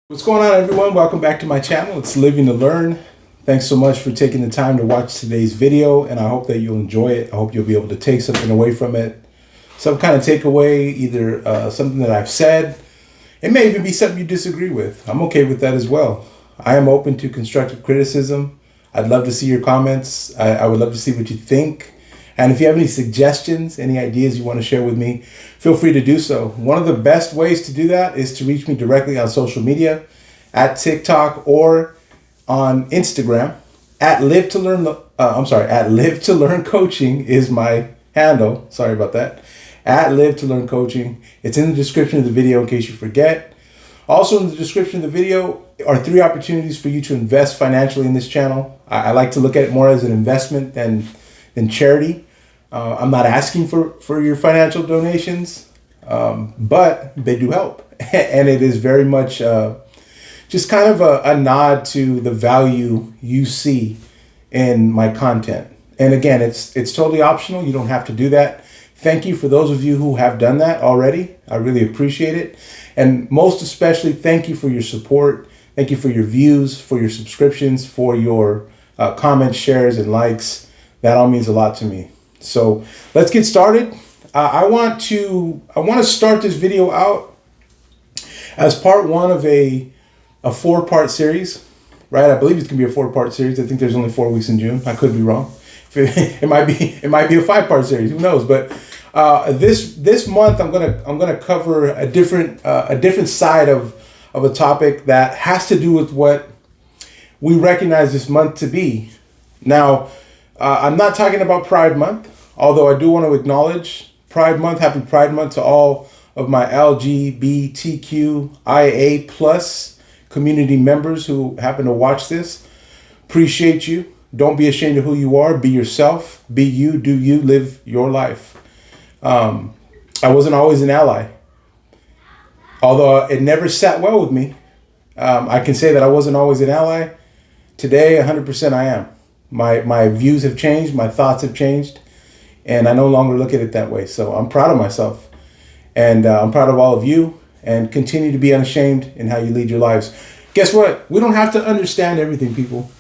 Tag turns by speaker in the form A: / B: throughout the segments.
A: What's going on, everyone? Welcome back to my channel. It's Living to Learn. Thanks so much for taking the time to watch today's video, and I hope that you'll enjoy it. I hope you'll be able to take something away from it, some kind of takeaway, either something that I've said. It may even be something you disagree with. I'm okay with that as well. I am open to constructive criticism. I'd love to see your comments. I would love to see what you think. And if you have any suggestions, any ideas you want to share with me, feel free to do so. One of the best ways to do that is to reach me directly on social media, at TikTok or on Instagram. At Live to Learn Coaching is my handle. Sorry about that. At Live to Learn Coaching. It's in the description of the video in case you forget. Also in the description of the video are 3 opportunities for you to invest financially in this channel. I like to look at it more as an investment than charity. I'm not asking for your financial donations, but they do help. And it is very much just kind of a nod to the value you see in my content. And again, it's totally optional. You don't have to do that. Thank you for those of you who have done that already. I really appreciate it. And most especially, thank you for your support. Thank you for your views, for your subscriptions, for your comments, shares, and likes. That all means a lot to me. So let's get started. I want to start this video out as part 1 of a 4-part series, right? I believe it's gonna be a 4-part series. I think there's only 4 weeks in June. I could be wrong. It might be a 5-part series. Who knows? But this month I'm gonna cover a different side of a topic that has to do with what we recognize this month to be. Now, I'm not talking about Pride Month, although I do want to acknowledge Pride Month. Happy Pride Month to all of my LGBTQIA plus community members who happen to watch this. Appreciate you. Don't be ashamed of who you are. Be yourself. Be you. Do you. Live your life. I wasn't always an ally, although it never sat well with me. I can say that I wasn't always an ally. Today, 100% I am. My views have changed, my thoughts have changed, and I no longer look at it that way. So I'm proud of myself, and I'm proud of all of you, and continue to be unashamed in how you lead your lives. Guess what? We don't have to understand everything, people.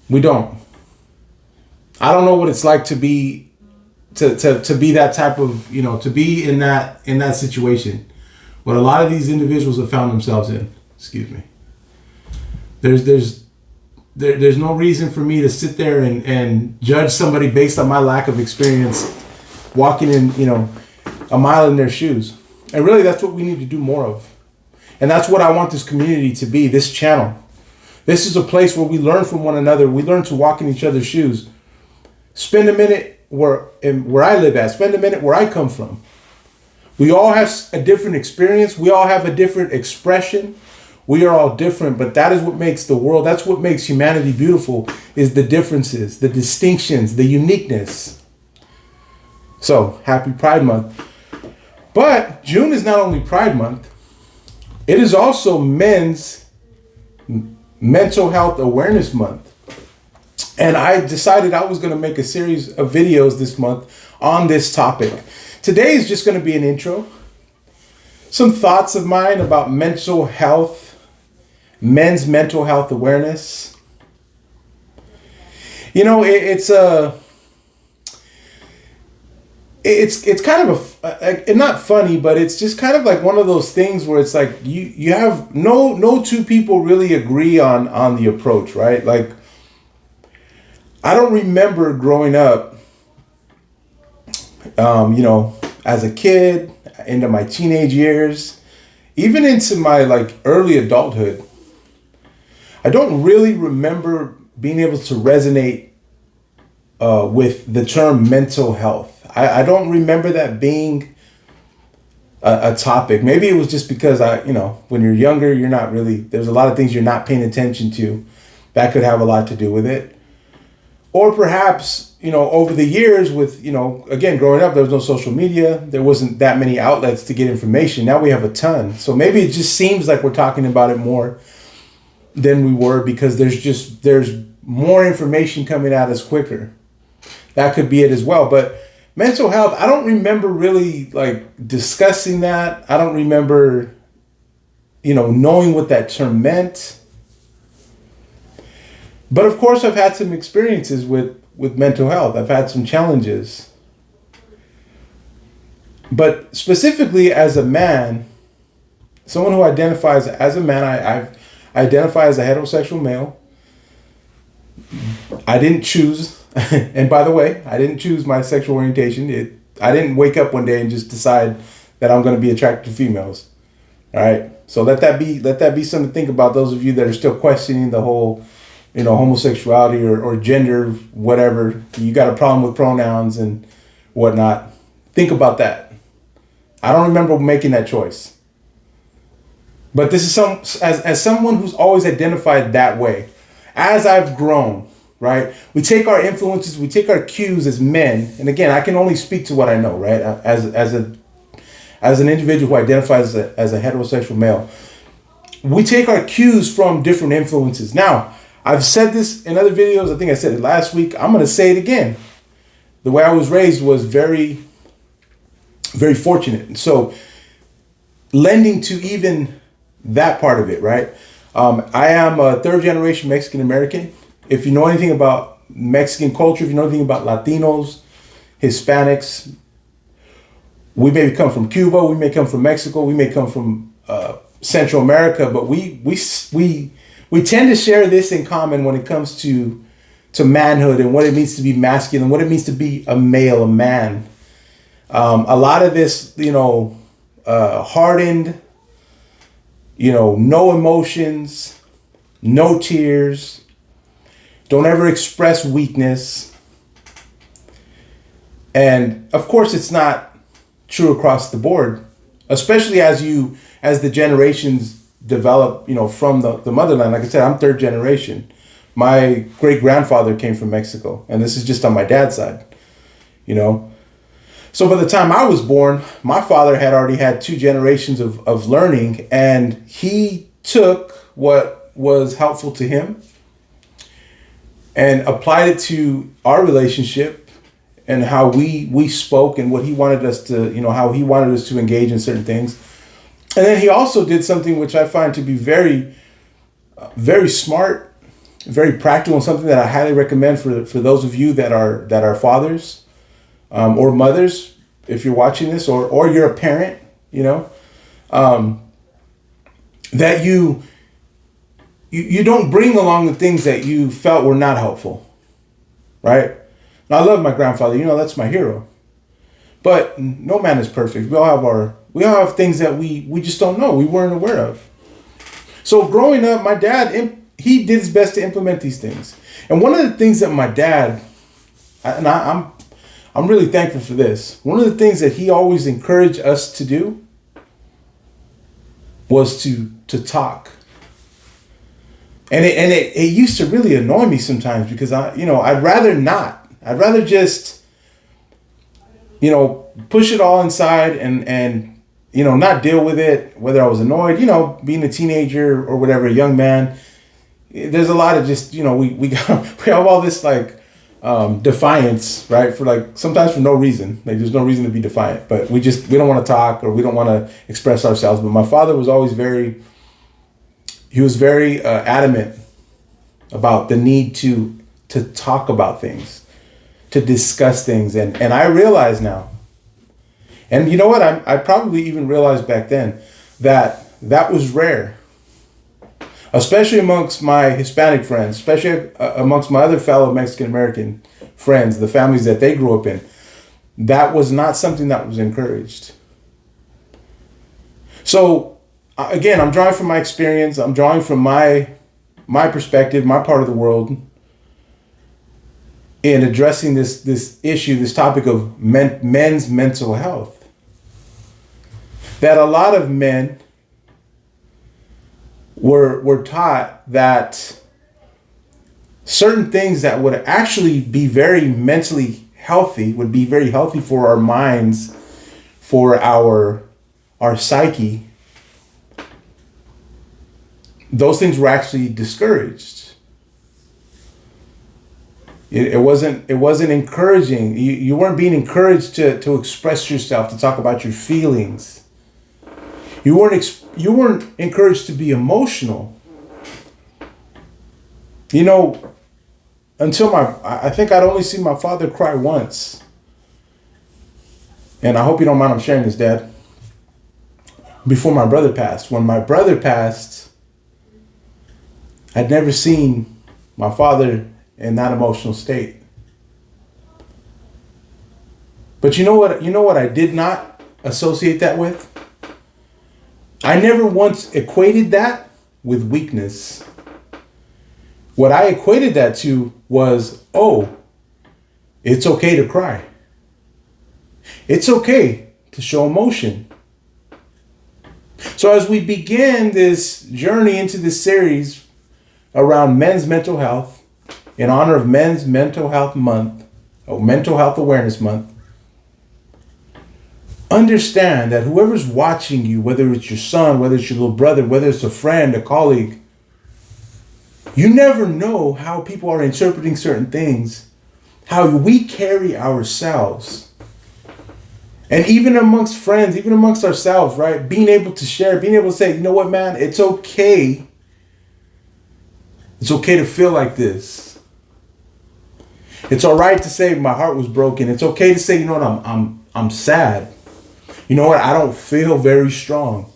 A: We don't. I don't know what it's like to be that type of, to be in that situation. What a lot of these individuals have found themselves in. Excuse me. There's no reason for me to sit there and judge somebody based on my lack of experience walking in, a mile in their shoes. And really, that's what we need to do more of. And that's what I want this community to be, this channel. This is a place where we learn from one another. We learn to walk in each other's shoes. Spend a minute where I live at. Spend a minute where I come from. We all have a different experience. We all have a different expression. We are all different, but that is what makes the world, that's what makes humanity beautiful, is the differences, the distinctions, the uniqueness. So, happy Pride Month. But June is not only Pride Month, it is also Men's Mental Health Awareness Month. And I decided I was going to make a series of videos this month on this topic. Today is just going to be an intro. Some thoughts of mine about mental health, men's mental health awareness. It's kind of not funny, but it's just kind of like one of those things where it's like you have no 2 people really agree on the approach, right? Like, I don't remember growing up, as a kid, into my teenage years, even into my early adulthood. I don't really remember being able to resonate with the term mental health. I don't remember that being a topic. Maybe it was just because when you're younger, you're not really, there's a lot of things you're not paying attention to. That could have a lot to do with it. Or perhaps, over the years with, again, growing up, there was no social media. There wasn't that many outlets to get information. Now we have a ton. So maybe it just seems like we're talking about it more than we were because there's more information coming at us quicker. That could be it as well. But mental health, I don't remember really discussing that. I don't remember knowing what that term meant. But of course, I've had some experiences with mental health. I've had some challenges. But specifically as a man, someone who identifies as a man, I identify as a heterosexual male. I didn't choose, and by the way, I didn't choose my sexual orientation. I didn't wake up one day and just decide that I'm going to be attracted to females. All right. So let that be something to think about. Those of you that are still questioning the whole, homosexuality or gender, whatever, you got a problem with pronouns and whatnot. Think about that. I don't remember making that choice. But this is as someone who's always identified that way. As I've grown, right? We take our influences, we take our cues as men, and again, I can only speak to what I know, right? As an individual who identifies as a heterosexual male, we take our cues from different influences. Now, I've said this in other videos. I think I said it last week. I'm going to say it again. The way I was raised was very, very fortunate. And so, lending to even that part of it, right? I am a third generation Mexican American. If you know anything about Mexican culture, if you know anything about Latinos, Hispanics, we may come from Cuba, we may come from Mexico, we may come from Central America, but we tend to share this in common when it comes to manhood and what it means to be masculine, what it means to be a male, a man. A lot of this, hardened, no emotions, no tears, don't ever express weakness. And of course, it's not true across the board, especially as the generations develop, from the motherland. Like I said, I'm third generation. My great grandfather came from Mexico, and this is just on my dad's side, So by the time I was born, my father had already had 2 generations of learning, and he took what was helpful to him and applied it to our relationship and how we spoke and what he wanted us to, how he wanted us to engage in certain things. And then he also did something which I find to be very, very smart, very practical, and something that I highly recommend for those of you that are fathers or mothers, if you're watching this, or you're a parent, that you don't bring along the things that you felt were not helpful, right? Now, I love my grandfather, that's my hero. But no man is perfect. We all have things that we just don't know, we weren't aware of. So growing up, my dad, he did his best to implement these things. And one of the things that my dad, and I'm really thankful for this, one of the things that he always encouraged us to do was to talk. And it used to really annoy me sometimes because I'd rather not. I'd rather just, push it all inside and not deal with it, whether I was annoyed, being a teenager or whatever, a young man. There's a lot of just, we have all this defiance, right? For sometimes for no reason. There's no reason to be defiant, but we don't want to talk or we don't want to express ourselves. But my father was always very adamant about the need to talk about things, to discuss things. And I realize now, and you know what? I probably even realized back then that was rare, especially amongst my Hispanic friends, especially amongst my other fellow Mexican American friends, the families that they grew up in. That was not something that was encouraged. So again, I'm drawing from my experience. I'm drawing from my perspective, my part of the world, in addressing this issue, this topic of men's mental health. That a lot of men were taught that certain things that would actually be very mentally healthy, would be very healthy for our minds, for our psyche, those things were actually discouraged. It wasn't encouraging. You weren't being encouraged to express yourself, to talk about your feelings. You weren't encouraged to be emotional. You know, until I think I'd only seen my father cry once. And I hope you don't mind I'm sharing this, Dad. Before my brother passed. When my brother passed, I'd never seen my father in that emotional state. But you know what I did not associate that with? I never once equated that with weakness. What I equated that to was, oh, it's okay to cry. It's okay to show emotion. So as we begin this journey into this series around men's mental health, in honor of Men's Mental Health Month, or Mental Health Awareness Month, understand that whoever's watching you, whether it's your son, whether it's your little brother, whether it's a friend, a colleague, you never know how people are interpreting certain things, how we carry ourselves. And even amongst friends, even amongst ourselves, right? Being able to share, being able to say, you know what, man, it's okay. It's okay to feel like this. It's all right to say my heart was broken. It's okay to say, you know what, I'm sad. You know what, I don't feel very strong.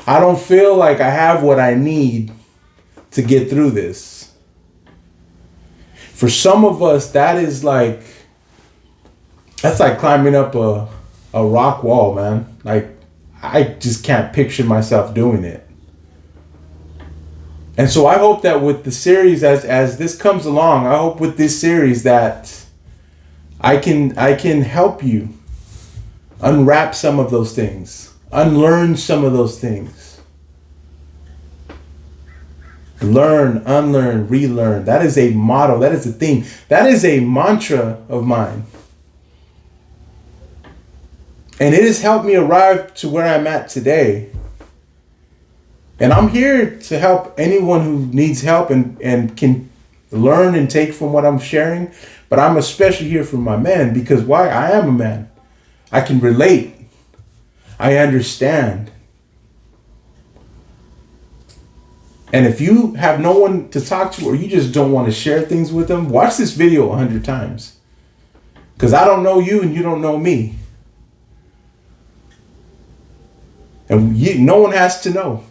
A: I don't feel like I have what I need to get through this. For some of us, that's like climbing up a rock wall, man. Like, I just can't picture myself doing it. And so I hope that with the series, as this comes along, I hope with this series that I can help you unwrap some of those things, unlearn some of those things. Learn, unlearn, relearn. That is a motto. That is a theme. That is a mantra of mine. And it has helped me arrive to where I'm at today. And I'm here to help anyone who needs help and can learn and take from what I'm sharing. But I'm especially here for my men, because why? I am a man. I can relate. I understand. And if you have no one to talk to, or you just don't want to share things with them, watch this video 100 times. Because I don't know you and you don't know me. And no one has to know.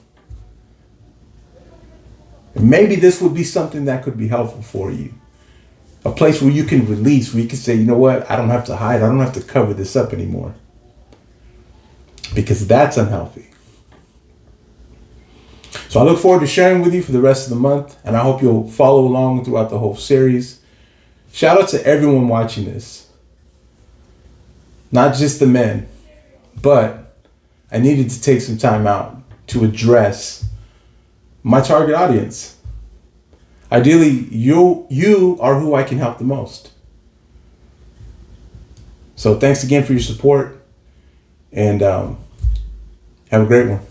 A: And maybe this would be something that could be helpful for you. A place where you can release, where you can say, you know what, I don't have to hide. I don't have to cover this up anymore. Because that's unhealthy. So I look forward to sharing with you for the rest of the month. And I hope you'll follow along throughout the whole series. Shout out to everyone watching this. Not just the men. But I needed to take some time out to address my target audience. Ideally, you are who I can help the most. So thanks again for your support, and have a great one.